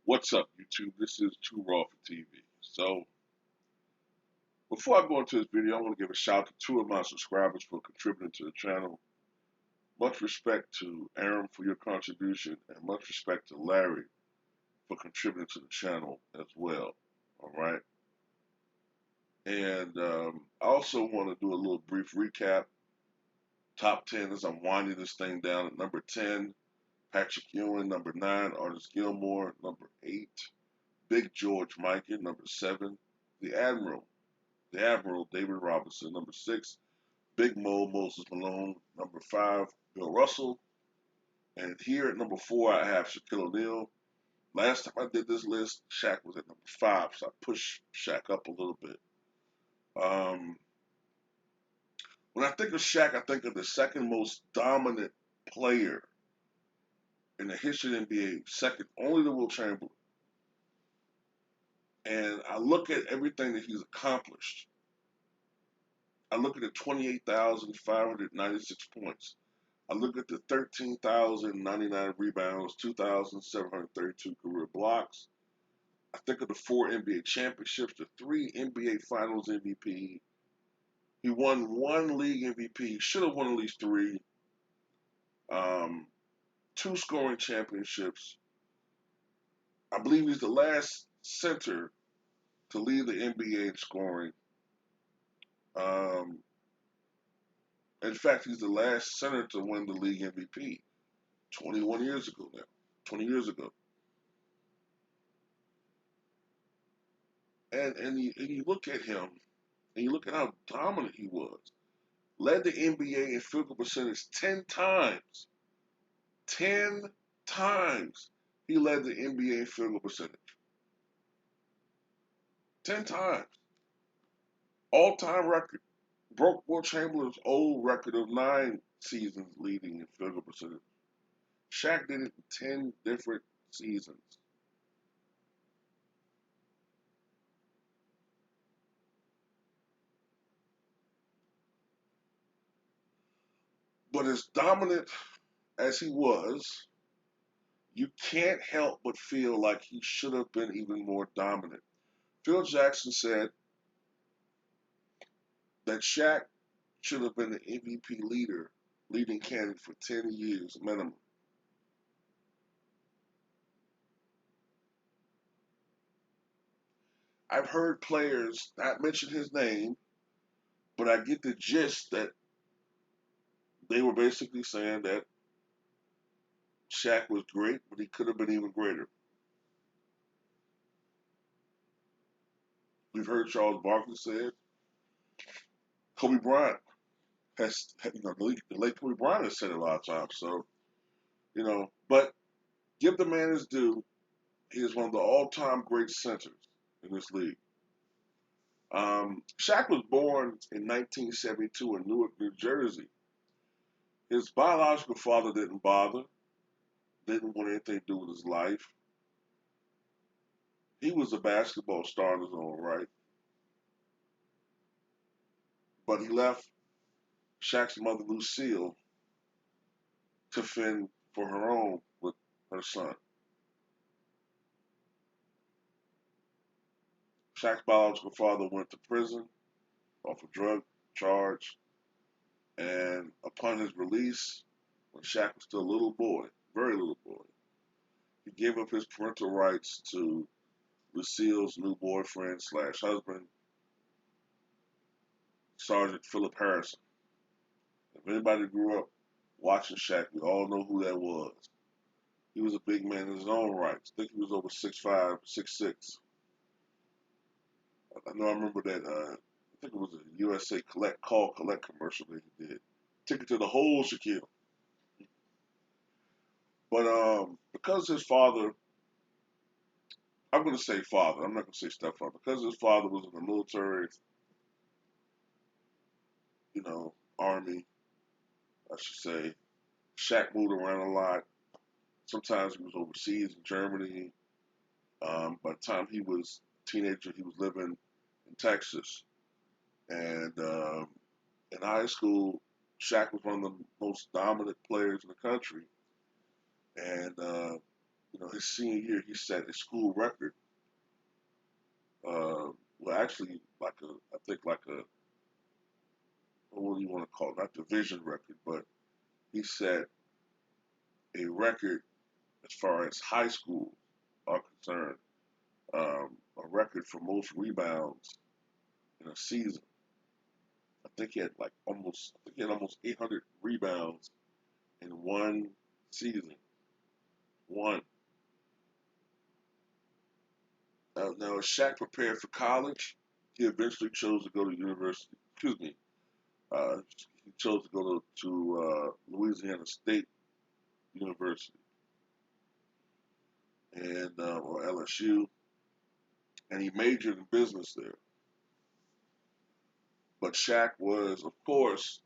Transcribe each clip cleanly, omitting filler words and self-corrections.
What's up, YouTube? This is Too Raw for TV. So, before I go into this video, I want to give a shout out to two of my subscribers for contributing to the channel. Much respect to Aaron for your contribution, and much respect to Larry for contributing to the channel as well. All right. And I also want to do a little brief recap. Top 10 as I'm winding this thing down. At number 10, Patrick Ewing. Number 9, Artis Gilmore. Number 8, Big George Mikan. Number 7, The Admiral, David Robinson. Number 6, Big Mo, Moses Malone. Number 5, Bill Russell. And here at number 4, I have Shaquille O'Neal. Last time I did this list, Shaq was at number 5, so I pushed Shaq up a little bit. Um, when I think of Shaq, I think of the second most dominant player in the history of the NBA, second only to Will Chamberlain. And I look at everything that he's accomplished. I look at the 28,596 points. I look at the 13,099 rebounds, 2,732 career blocks. I think of the 4 NBA championships, the 3 NBA Finals MVP. He won 1 league MVP. Should have won at least 3. 2 scoring championships. I believe he's the last center to lead the NBA in scoring. In fact, he's the last center to win the league MVP 21 years ago now. 20 years ago. And you look at him, and you look at how dominant he was. Led the NBA in field goal percentage 10 times. 10 times he led the NBA in field goal percentage. 10 times. All-time record. Broke Will Chamberlain's old record of 9 seasons leading in field goal percentage. Shaq did it in 10 different seasons. But as dominant as he was, you can't help but feel like he should have been even more dominant. Phil Jackson said that Shaq should have been the MVP leading candidate for 10 years minimum. I've heard players not mention his name, but I get the gist that they were basically saying that Shaq was great, but he could have been even greater. We've heard Charles Barkley say it. Kobe Bryant has, the late Kobe Bryant has said it a lot of times. So, but give the man his due. He is one of the all-time great centers in this league. Shaq was born in 1972 in Newark, New Jersey. His biological father didn't bother, didn't want anything to do with his life. He was a basketball star in his own right, but he left Shaq's mother, Lucille, to fend for her own with her son. Shaq's biological father went to prison off a drug charge, and upon his release, when Shaq was still a little boy, very little boy, he gave up his parental rights to Lucille's new boyfriend slash husband, Sergeant Philip Harrison. If anybody grew up watching Shaq, we all know who that was. He was a big man in his own right. I think he was over 6'5", 6'6". I know I remember that, I think it was a USA Call Collect commercial that he did. Ticket to the hole, Shaquille. But because his father, I'm going to say father, I'm not going to say stepfather, because his father was in the military, army, I should say, Shaq moved around a lot. Sometimes he was overseas in Germany. By the time he was a teenager, he was living in Texas. And in high school, Shaq was one of the most dominant players in the country. And, his senior year, he set a school record. Well, actually, I think like a, what do you want to call it? Not division record, but he set a record as far as high schools are concerned. A record for most rebounds in a season. I think he had almost 800 rebounds in one season. One. Now, as Shaq prepared for college, he eventually chose to go to university. Excuse me. He chose to go to Louisiana State University and or LSU, and he majored in business there. But Shaq was, of course,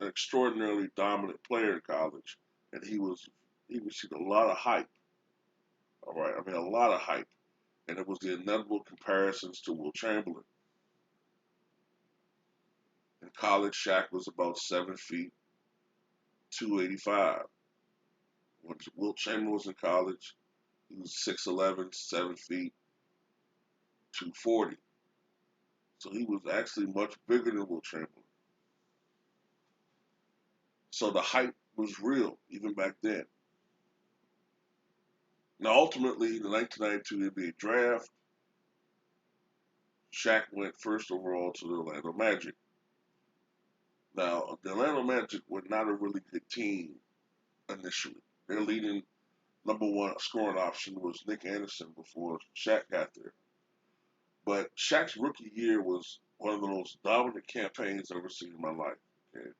an extraordinarily dominant player in college, and he received a lot of hype. All right, I mean a lot of hype, and it was the inevitable comparisons to Will Chamberlain. In college, Shaq was about 7 feet, 285. When Will Chamberlain was in college, he was 6'11", 7 feet, 240. So he was actually much bigger than Will Chamberlain. So the hype was real even back then. Now, ultimately, in the 1992 NBA draft, Shaq went first overall to the Orlando Magic. Now, the Orlando Magic were not a really good team initially. Their leading number one scoring option was Nick Anderson before Shaq got there. But Shaq's rookie year was one of the most dominant campaigns I've ever seen in my life. Okay?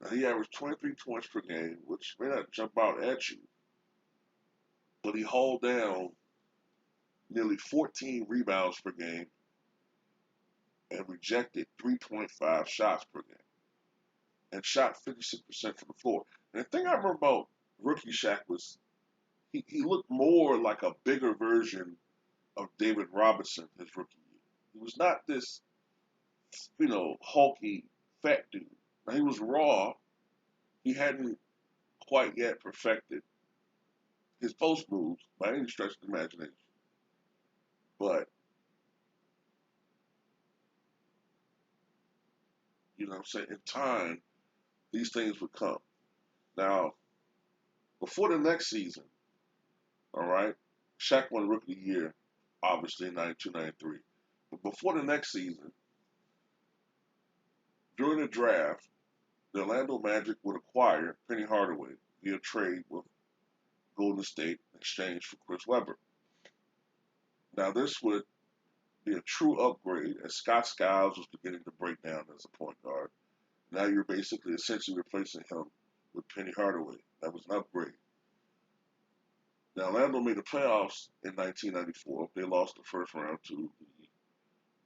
Now, he averaged 23 points per game, which may not jump out at you, but he hauled down nearly 14 rebounds per game and rejected 3.5 shots per game and shot 56% from the floor. And the thing I remember about rookie Shaq was he looked more like a bigger version of David Robinson his rookie year. He was not this, hulky, fat dude. Now, he was raw. He hadn't quite yet perfected his post moves by any stretch of the imagination. But, in time, these things would come. Now, before the next season, all right, Shaq won Rookie of the Year, obviously, in 92, 93. But before the next season, during the draft, the Orlando Magic would acquire Penny Hardaway via trade with Golden State in exchange for Chris Webber. Now, this would be a true upgrade as Scott Skiles was beginning to break down as a point guard. Now you're basically essentially replacing him with Penny Hardaway. That was an upgrade. Now, Orlando made the playoffs in 1994. They lost the first round to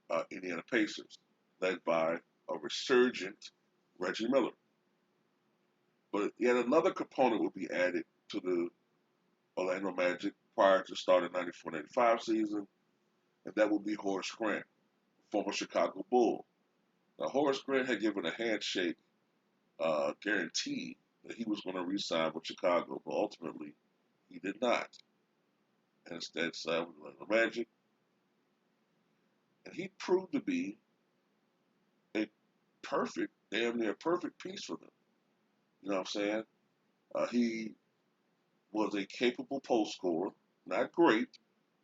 the Indiana Pacers, led by a resurgent Reggie Miller. But yet another component would be added to the Orlando Magic prior to the start of the 94-95 season, and that would be Horace Grant, former Chicago Bull. Now, Horace Grant had given a handshake guarantee that he was going to re-sign with Chicago, but ultimately he did not. And instead signed with Orlando Magic, and he proved to be a damn near perfect piece for them. You know what I'm saying? He was a capable post scorer, not great,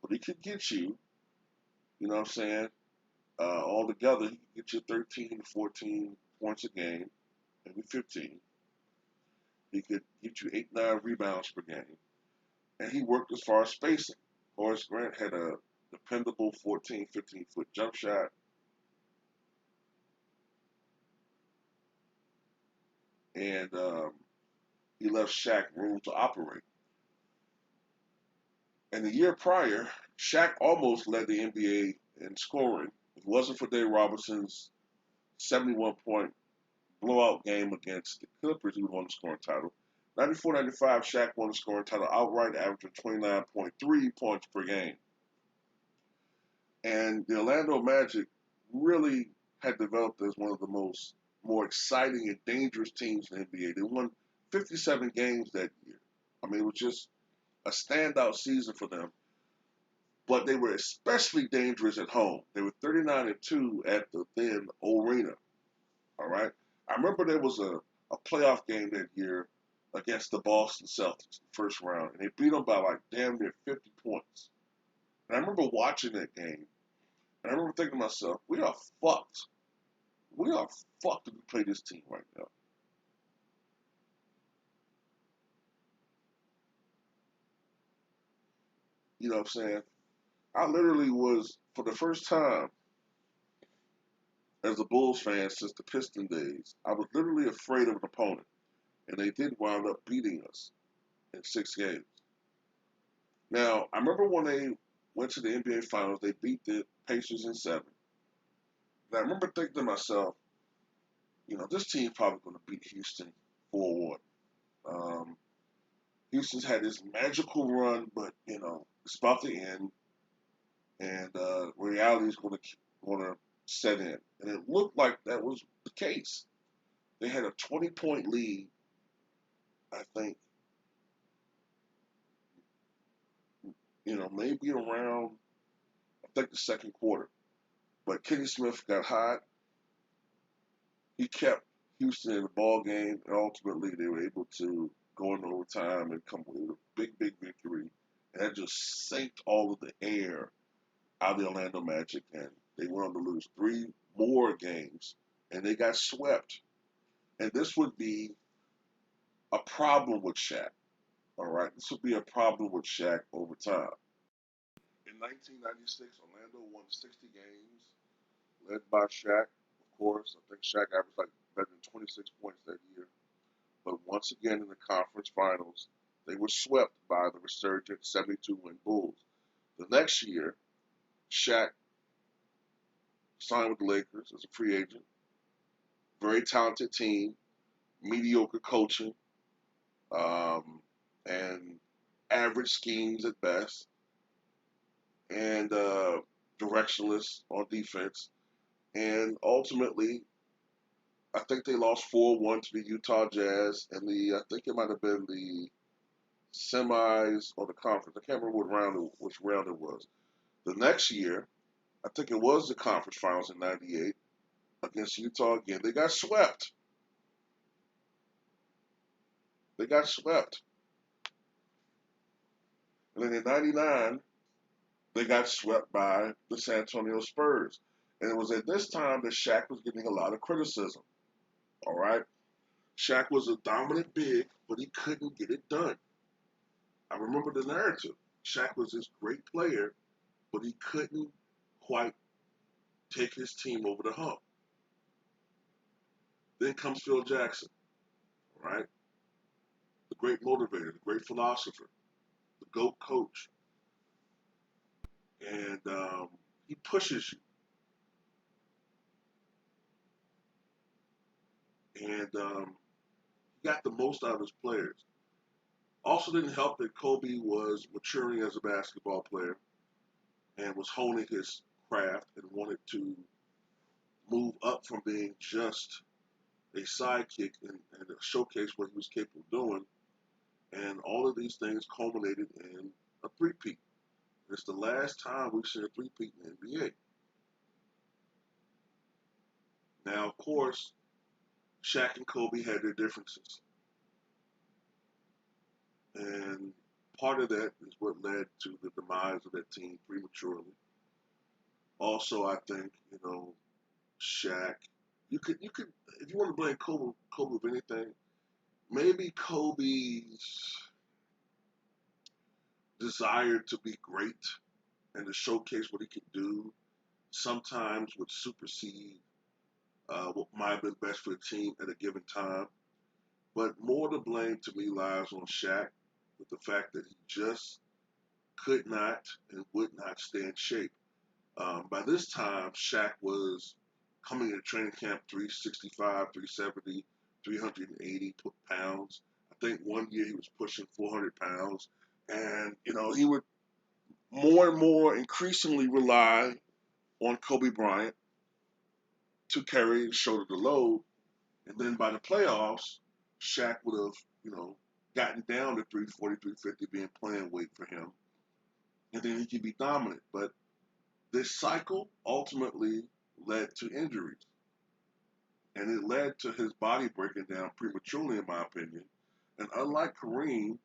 but he could get you, you know what I'm saying? All together, he could get you 13 to 14 points a game, maybe 15. He could get you 8, 9 rebounds per game. And he worked as far as spacing. Horace Grant had a dependable 14, 15-foot jump shot. And he left Shaq room to operate. And the year prior, Shaq almost led the NBA in scoring. If it wasn't for Dave Robinson's 71-point blowout game against the Clippers, he would have won the scoring title. 94-95, Shaq won the scoring title outright, averaging 29.3 points per game. And the Orlando Magic really had developed as one of the more exciting and dangerous teams in the NBA. They won 57 games that year. I mean, it was just a standout season for them, but they were especially dangerous at home. They were 39-2 at the then Arena. All right. I remember there was a playoff game that year against the Boston Celtics, first round, and they beat them by like damn near 50 points. And I remember watching that game, and I remember thinking to myself, we are fucked. We are fucked if we play this team right now. You know what I'm saying? I literally was, for the first time as a Bulls fan since the Piston days, I was literally afraid of an opponent. And they did wind up beating us in 6 games. Now, I remember when they went to the NBA Finals, they beat the Pacers in 7. And I remember thinking to myself, this team's probably going to beat Houston 4-1. Um, Houston's had this magical run, but, it's about to end. And reality is going to set in. And it looked like that was the case. They had a 20-point lead, I think, maybe around, I think, the second quarter. But Kenny Smith got hot. He kept Houston in the ball game, and ultimately they were able to go into overtime and come with a big, big victory. And that just sanked all of the air out of the Orlando Magic, and they went on to lose 3 more games, and they got swept. And this would be a problem with Shaq. All right, this would be a problem with Shaq over time. In 1996, Orlando won 60 games, led by Shaq, of course. I think Shaq averaged like better than 26 points that year. But once again in the conference finals, they were swept by the resurgent 72-win Bulls. The next year, Shaq signed with the Lakers as a free agent. Very talented team, mediocre coaching, um, and average schemes at best, and directionless on defense. And ultimately, I think they lost 4-1 to the Utah Jazz, and I think it might have been the semis or the conference. I can't remember which round it was. The next year, I think it was the conference finals in '98 against Utah again. They got swept. They got swept. And then in '99, they got swept by the San Antonio Spurs. And it was at this time that Shaq was getting a lot of criticism. All right? Shaq was a dominant big, but he couldn't get it done. I remember the narrative. Shaq was this great player, but he couldn't quite take his team over the hump. Then comes Phil Jackson, right? The great motivator, the great philosopher, the GOAT coach. And he pushes you. And he got the most out of his players. Also didn't help that Kobe was maturing as a basketball player and was honing his craft and wanted to move up from being just a sidekick and showcase what he was capable of doing. And all of these things culminated in a three-peat. It's the last time we've seen a three-peat in the NBA. Now, of course, Shaq and Kobe had their differences. And part of that is what led to the demise of that team prematurely. Also, I think, Shaq, you could, if you want to blame Kobe of anything, maybe Kobe's desire to be great and to showcase what he could do sometimes would supersede what might have been best for the team at a given time. But more to blame to me lies on Shaq with the fact that he just could not and would not stay in shape. By this time, Shaq was coming into training camp 365, 370, 380 pounds. I think one year he was pushing 400 pounds. And, he would more and more increasingly rely on Kobe Bryant to carry and shoulder the load. And then by the playoffs, Shaq would have, gotten down to 340, 350 being playing weight for him, and then he could be dominant. But this cycle ultimately led to injuries, and it led to his body breaking down prematurely, in my opinion. And unlike Kareem,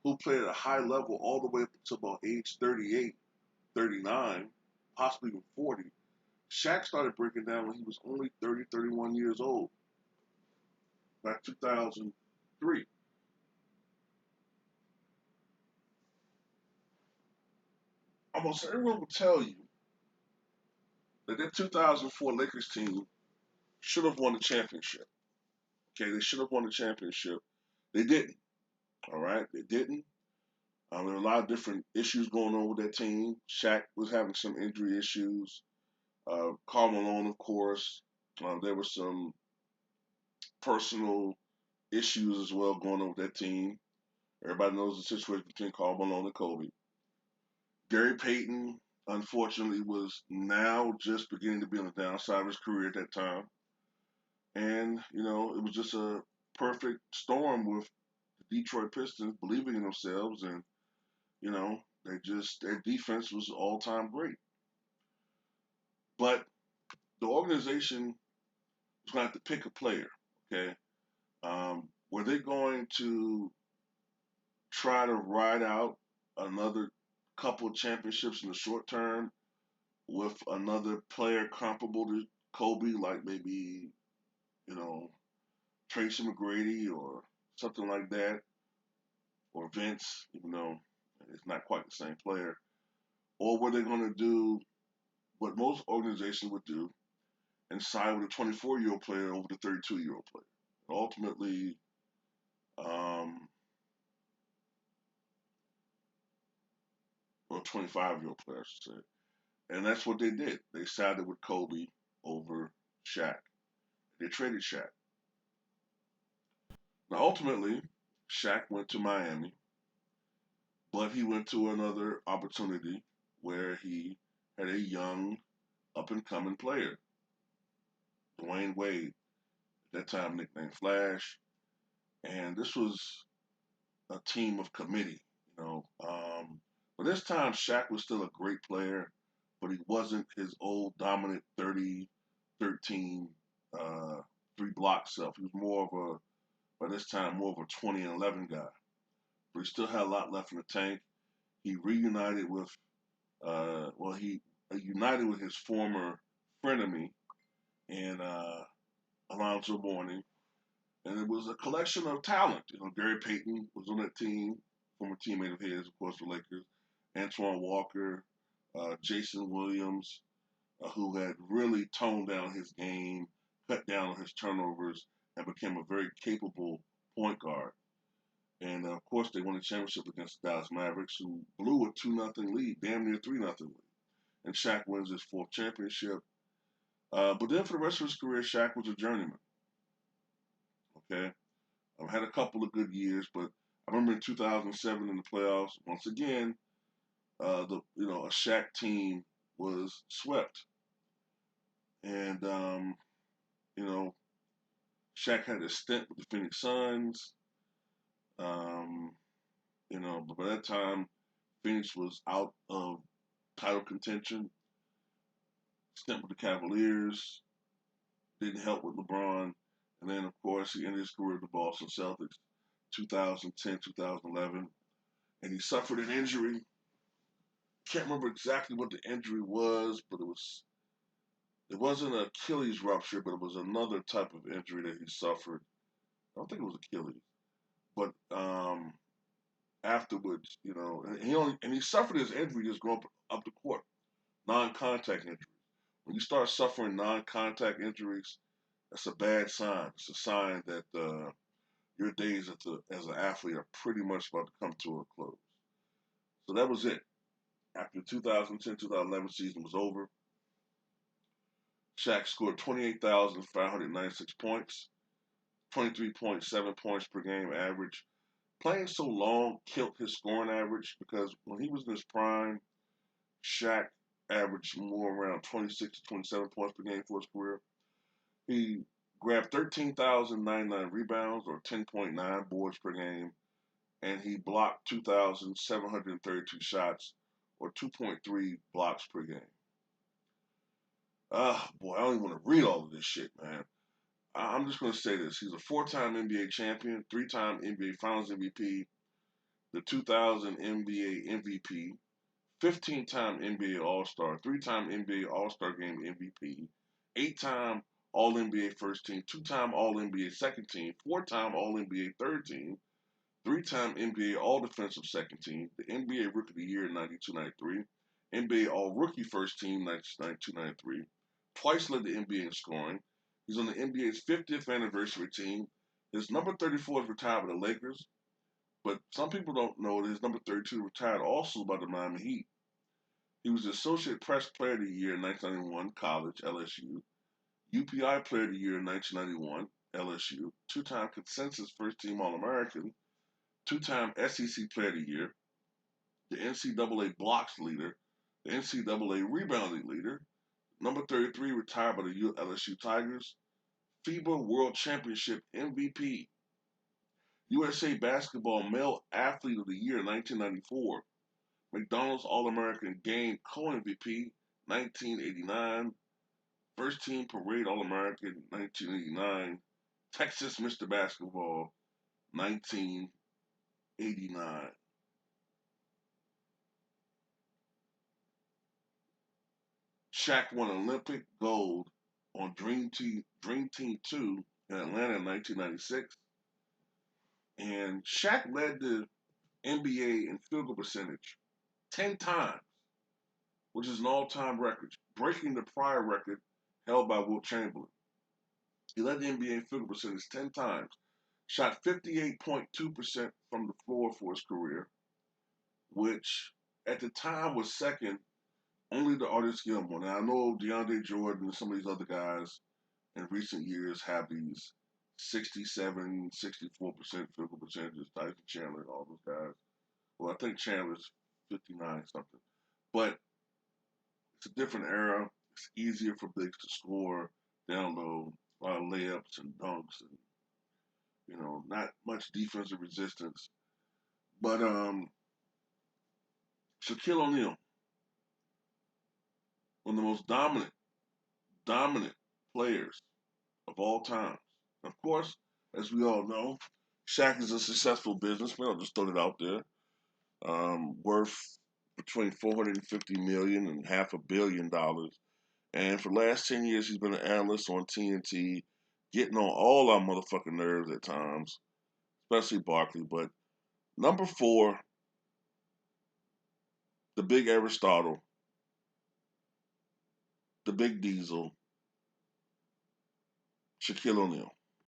who played at a high level all the way up to about age 38, 39, possibly even 40, Shaq started breaking down when he was only 30, 31 years old, back 2003. Almost everyone will tell you that 2004 Lakers team should have won the championship. Okay, they should have won the championship. They didn't. All right, they didn't. There were a lot of different issues going on with that team. Shaq was having some injury issues. Karl Malone, of course. There were some personal issues as well going on with that team. Everybody knows the situation between Karl Malone and Kobe. Gary Payton, unfortunately, was now just beginning to be on the downside of his career at that time. And, it was just a perfect storm with the Detroit Pistons believing in themselves and, their defense was all time great. But the organization was going to have to pick a player, okay? Were they going to try to ride out another couple championships in the short term with another player comparable to Kobe, like maybe, you know, Tracy McGrady or something like that, or Vince, even though it's not quite the same player? Or were they going to do what most organizations would do and side with a 24-year-old player over the 32-year-old player? Ultimately, um, or 25-year-old player, I should say. And that's what they did. They sided with Kobe over Shaq. They traded Shaq. Now, ultimately, Shaq went to Miami, but he went to another opportunity where he had a young, up and coming player, Dwayne Wade, at that time nicknamed Flash. And this was a team of committee. But this time, Shaq was still a great player, but he wasn't his old dominant 30, 13, three block self. He was more of a, by this time, more of a 20 and 11 guy. But he still had a lot left in the tank. He reunited with, he united with his former frenemy in Alonzo Mourning. And it was a collection of talent. Gary Payton was on that team, former teammate of his, of course, the Lakers. Antoine Walker, Jason Williams, who had really toned down his game, cut down on his turnovers, and became a very capable point guard. And of course, they won the championship against the Dallas Mavericks, who blew a 2-0 lead, damn near 3-0 lead. And Shaq wins his fourth championship. But then for the rest of his career, Shaq was a journeyman. Okay, had a couple of good years, but I remember in 2007 in the playoffs, once again, a Shaq team was swept, and you know Shaq had a stint with the Phoenix Suns. Um, but by that time, Phoenix was out of title contention. Stint with the Cavaliers didn't help with LeBron, and then of course he ended his career with the Boston Celtics, 2010, 2011, and he suffered an injury. Can't remember exactly what the injury was, but it wasn't an Achilles rupture, but it was another type of injury that he suffered. I don't think it was Achilles, but afterwards, and he suffered his injury just going up the court, non-contact injuries. When you start suffering non-contact injuries, that's a bad sign. It's a sign that your days as an athlete are pretty much about to come to a close. So that was it. After the 2010-2011 season was over, Shaq scored 28,596 points, 23.7 points per game average. Playing so long killed his scoring average because when he was in his prime, Shaq averaged more around 26 to 27 points per game for his career. He grabbed 13,099 rebounds or 10.9 boards per game, and he blocked 2,732 shots, or 2.3 blocks per game. Ah, boy, I don't even want to read all of this shit, man. I'm just going to say this. He's a four-time NBA champion, three-time NBA Finals MVP, the 2000 NBA MVP, 15-time NBA All-Star, three-time NBA All-Star Game MVP, eight-time All-NBA First Team, two-time All-NBA Second Team, four-time All-NBA Third Team, three-time NBA All-Defensive Second Team, the NBA Rookie of the Year in 92-93, NBA All-Rookie First Team 92-93, twice led the NBA in scoring. He's on the NBA's 50th anniversary team. His number 34 is retired by the Lakers, but some people don't know that his number 32 retired also by the Miami Heat. He was the Associate Press Player of the Year in 1991, college, LSU, UPI Player of the Year in 1991, LSU, two-time consensus first-team All-American, two-time SEC Player of the Year, the NCAA blocks leader, the NCAA rebounding leader, number 33 retired by the LSU Tigers, FIBA World Championship MVP, USA Basketball Male Athlete of the Year 1994, McDonald's All-American Game Co-MVP 1989, First Team Parade All-American 1989, Texas Mr. Basketball 1989. Shaq won Olympic gold on Dream Team 2 in Atlanta in 1996. And Shaq led the NBA in field goal percentage 10 times, which is an all-time record, breaking the prior record held by Wilt Chamberlain. He led the NBA in field goal percentage 10 times, shot 58.2% from the floor for his career, which at the time was second only to Artis Gilmore. Now, I know DeAndre Jordan and some of these other guys in recent years have these 67, 64% field goal percentages, Tyson Chandler, all those guys. Well, I think Chandler's 59 something. But it's a different era. It's easier for bigs to score down low, a lot of layups and dunks, and not much defensive resistance. But Shaquille O'Neal, one of the most dominant players of all time. Of course, as we all know, Shaq is a successful businessman. I'll just throw it out there. Worth between 450 million and $500 million. And for the last 10 years, he's been an analyst on TNT, getting on all our motherfucking nerves at times, especially Barkley. But number four, the big Aristotle, the big Diesel, Shaquille O'Neal.